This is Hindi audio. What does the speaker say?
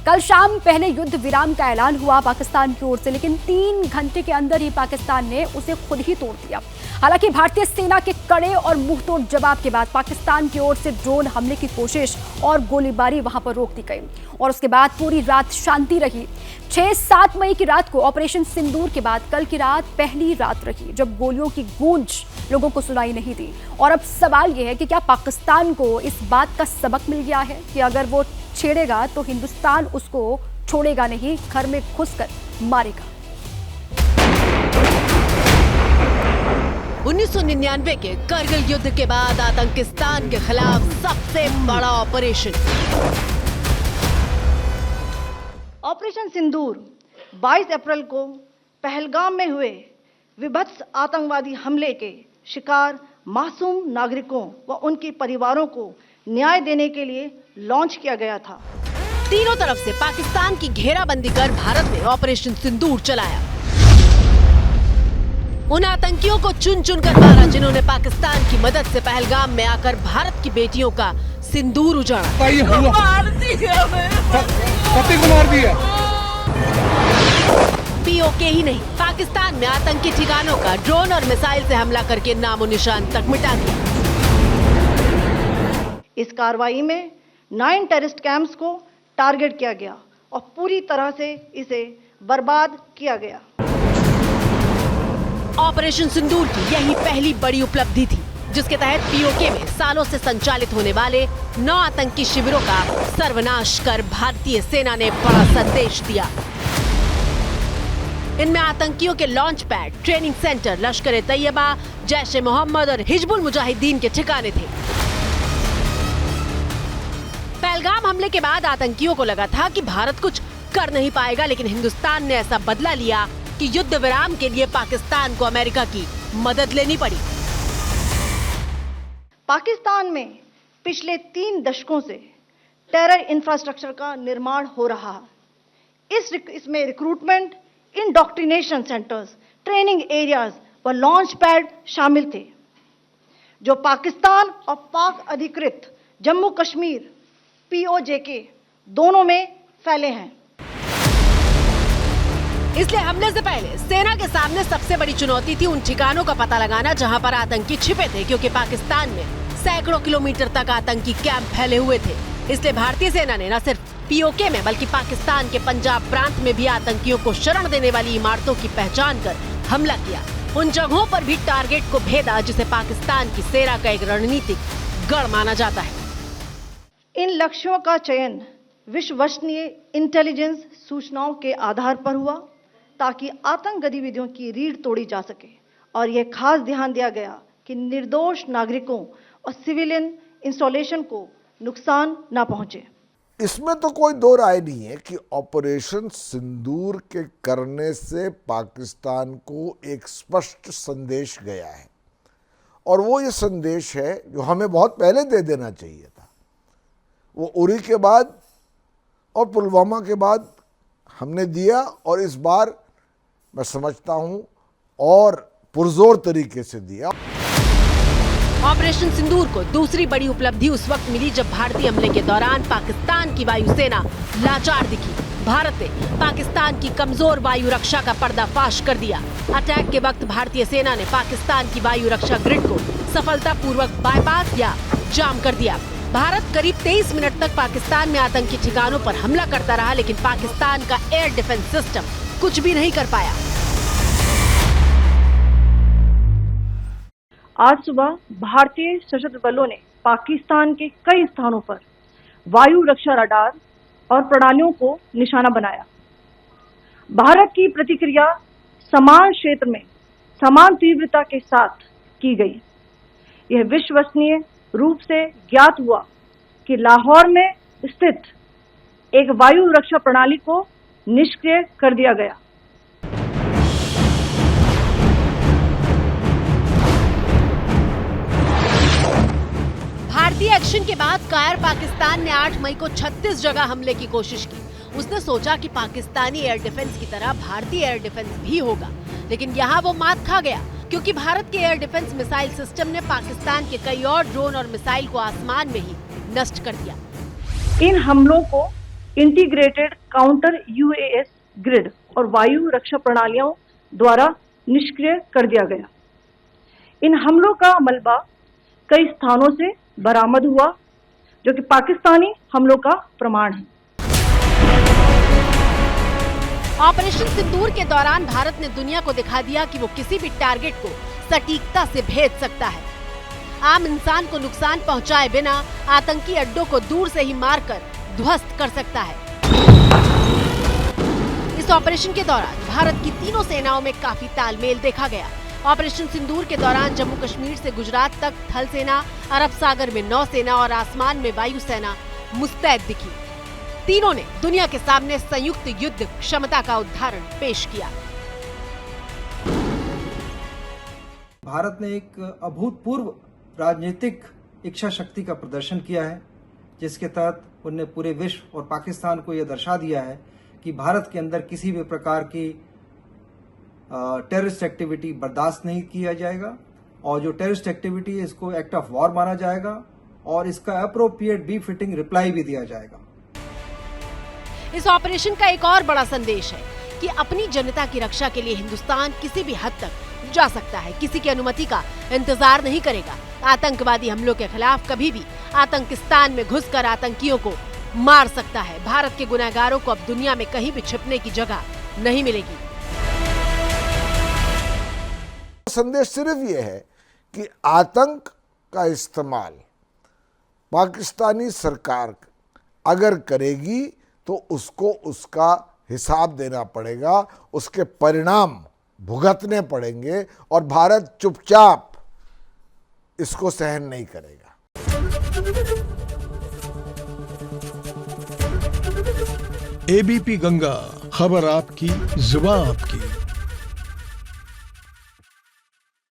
कल शाम पहले युद्ध विराम का ऐलान हुआ पाकिस्तान की ओर से, लेकिन 3 घंटे के अंदर ही पाकिस्तान ने उसे खुद ही तोड़ दिया। हालांकि भारतीय सेना के कड़े और मुंहतोड़ जवाब के बाद पाकिस्तान की ओर से ड्रोन हमले की कोशिश और गोलीबारी वहां पर रोक दी गई और उसके बाद पूरी रात शांति रही। 6-7 मई की रात को ऑपरेशन सिंदूर के बाद कल की रात पहली रात रही जब गोलियों की गूंज लोगों को सुनाई नहीं दी। और अब सवाल यह है कि क्या पाकिस्तान को इस बात का सबक मिल गया है कि अगर वो छेड़ेगा तो हिंदुस्तान उसको छोड़ेगा नहीं, घर में घुसकर मारेगा। 1999 के करगिल युद्ध के बाद आतंकिस्तान के खिलाफ सबसे बड़ा ऑपरेशन सिंदूर 22 अप्रैल को पहलगाम में हुए विभत्स आतंकवादी हमले के शिकार मासूम नागरिकों व उनके परिवारों को न्याय देने के लिए लॉन्च किया गया था। तीनों तरफ से पाकिस्तान की घेराबंदी कर भारत ने ऑपरेशन सिंदूर चलाया। उन आतंकियों को चुन चुन कर मारा जिन्होंने पाकिस्तान की मदद से पहलगाम में आकर भारत की बेटियों का सिंदूर उजाड़ा। पीओके ही नहीं, पाकिस्तान में आतंकी ठिकानों का ड्रोन और मिसाइल से हमला करके नामो निशान तक मिटा दिया। इस कार्रवाई में 9 टेररिस्ट कैंप्स को टारगेट किया गया और पूरी तरह से इसे बर्बाद किया गया। ऑपरेशन सिंदूर की यही पहली बड़ी उपलब्धि थी जिसके तहत पीओके में सालों से संचालित होने वाले 9 आतंकी शिविरों का सर्वनाश कर भारतीय सेना ने बड़ा संदेश दिया। इनमें आतंकियों के launch pad, training centre, Lashkar-e-Taiba, Jaish-e-Mohammed और हिजबुल मुजाहिदीन के ठिकाने थे। पहलगाम हमले के बाद आतंकियों को लगा था कि भारत कुछ कर नहीं पाएगा, लेकिन हिंदुस्तान ने ऐसा बदला लिया कि युद्ध विराम के लिए पाकिस्तान को अमेरिका की मदद लेनी पड़ी। पाकिस्तान में पिछले 3 दशकों से टेरर इंफ्रास्ट्रक्चर का निर्माण हो रहा है। इसमें recruitment, indoctrination centres, training areas व लॉन्च पैड शामिल थे जो पाकिस्तान और पाक अधिकृत जम्मू कश्मीर पीओजेके दोनों में फैले हैं। इसलिए हमले से पहले सेना के सामने सबसे बड़ी चुनौती थी उन ठिकानों का पता लगाना जहां पर आतंकी छिपे थे, क्योंकि पाकिस्तान में सैकड़ों किलोमीटर तक आतंकी कैंप फैले हुए थे। इसलिए भारतीय सेना ने न सिर्फ पीओके में बल्कि पाकिस्तान के पंजाब प्रांत में भी आतंकियों को शरण देने वाली इमारतों की पहचान कर हमला किया। उन जगहों पर भी टारगेट को भेदा जिसे पाकिस्तान की सेना का एक रणनीतिक गढ़ माना जाता है। इन लक्ष्यों का चयन विश्वसनीय इंटेलिजेंस सूचनाओं के आधार पर हुआ ताकि आतंक गतिविधियों की रीढ़ तोड़ी जा सके और यह खास ध्यान दिया गया कि निर्दोष नागरिकों और सिविलियन इंस्टॉलेशन को नुकसान न पहुंचे। इसमें तो कोई दो राय नहीं है कि ऑपरेशन सिंदूर के करने से पाकिस्तान को एक स्पष्ट संदेश गया है और वो ये संदेश है जो हमें बहुत पहले दे देना चाहिए था। वो उरी के बाद और पुलवामा के बाद हमने दिया और इस बार मैं समझता हूं और पुरजोर तरीके से दिया। ऑपरेशन सिंदूर को दूसरी बड़ी उपलब्धि उस वक्त मिली जब भारतीय हमले के दौरान पाकिस्तान की वायुसेना लाचार दिखी। भारत ने पाकिस्तान की कमजोर वायु रक्षा का पर्दाफाश कर दिया। अटैक के वक्त भारतीय सेना ने पाकिस्तान की वायु रक्षा ग्रिड को सफलतापूर्वक बाईपास या जाम कर दिया। भारत करीब 23 मिनट तक पाकिस्तान में आतंकी ठिकानों पर हमला करता रहा, लेकिन पाकिस्तान का एयर डिफेंस सिस्टम कुछ भी नहीं कर पाया। आज सुबह भारतीय सशस्त्र बलों ने पाकिस्तान के कई स्थानों पर वायु रक्षा रडार और प्रणालियों को निशाना बनाया। भारत की प्रतिक्रिया समान क्षेत्र में समान तीव्रता के साथ की गई। यह विश्वसनीय रूप से ज्ञात हुआ कि लाहौर में स्थित एक वायु रक्षा प्रणाली को निष्क्रिय कर दिया गया। भारतीय एक्शन के बाद कायर पाकिस्तान ने 8 मई को 36 जगह हमले की कोशिश की। उसने सोचा कि पाकिस्तानी एयर डिफेंस की तरह भारतीय एयर डिफेंस भी होगा, लेकिन यहाँ वो मात खा गया क्योंकि भारत के एयर डिफेंस मिसाइल सिस्टम ने पाकिस्तान के कई और ड्रोन और मिसाइल को आसमान में ही नष्ट कर दिया। इन हमलों को इंटीग्रेटेड काउंटर यूएएस ग्रिड और वायु रक्षा प्रणालियों द्वारा निष्क्रिय कर दिया गया। इन हमलों का मलबा कई स्थानों से बरामद हुआ, जो कि पाकिस्तानी हमलों का प्रमाण है। ऑपरेशन सिंदूर के दौरान भारत ने दुनिया को दिखा दिया कि वो किसी भी टारगेट को सटीकता से भेद सकता है। आम इंसान को नुकसान पहुंचाए बिना आतंकी अड्डों को दूर से ही मारकर ध्वस्त कर सकता है। इस ऑपरेशन के दौरान भारत की तीनों सेनाओं में काफी तालमेल देखा गया। ऑपरेशन सिंदूर के दौरान जम्मू कश्मीर से गुजरात तक थल सेना, अरब सागर में नौसेना और आसमान में वायुसेना मुस्तैद दिखी। तीनों ने दुनिया के सामने संयुक्त युद्ध क्षमता का उदाहरण पेश किया। भारत ने एक अभूतपूर्व राजनीतिक इच्छा शक्ति का प्रदर्शन किया है, जिसके तहत उन्होंने पूरे विश्व और पाकिस्तान को यह दर्शा दिया है कि भारत के अंदर किसी भी प्रकार की टेररिस्ट एक्टिविटी बर्दाश्त नहीं किया जाएगा और जो टेररिस्ट एक्टिविटी है इसको एक्ट ऑफ वॉर माना जाएगा और इसका अप्रोप्रिएट बी-फिटिंग रिप्लाई भी दिया जाएगा। इस ऑपरेशन का एक और बड़ा संदेश है कि अपनी जनता की रक्षा के लिए हिंदुस्तान किसी भी हद तक जा सकता है, किसी की अनुमति का इंतजार नहीं करेगा। आतंकवादी हमलों के खिलाफ कभी भी आतंकिस्तान में घुसकर आतंकियों को मार सकता है। भारत के गुनहगारों को अब दुनिया में कहीं भी छिपने की जगह नहीं मिलेगी। संदेश सिर्फ ये है कि आतंक का इस्तेमाल पाकिस्तानी सरकार अगर करेगी तो उसको उसका हिसाब देना पड़ेगा, उसके परिणाम भुगतने पड़ेंगे और भारत चुपचाप इसको सहन नहीं करेगा। एबीपी गंगा, खबर आपकी, जुबान आपकी।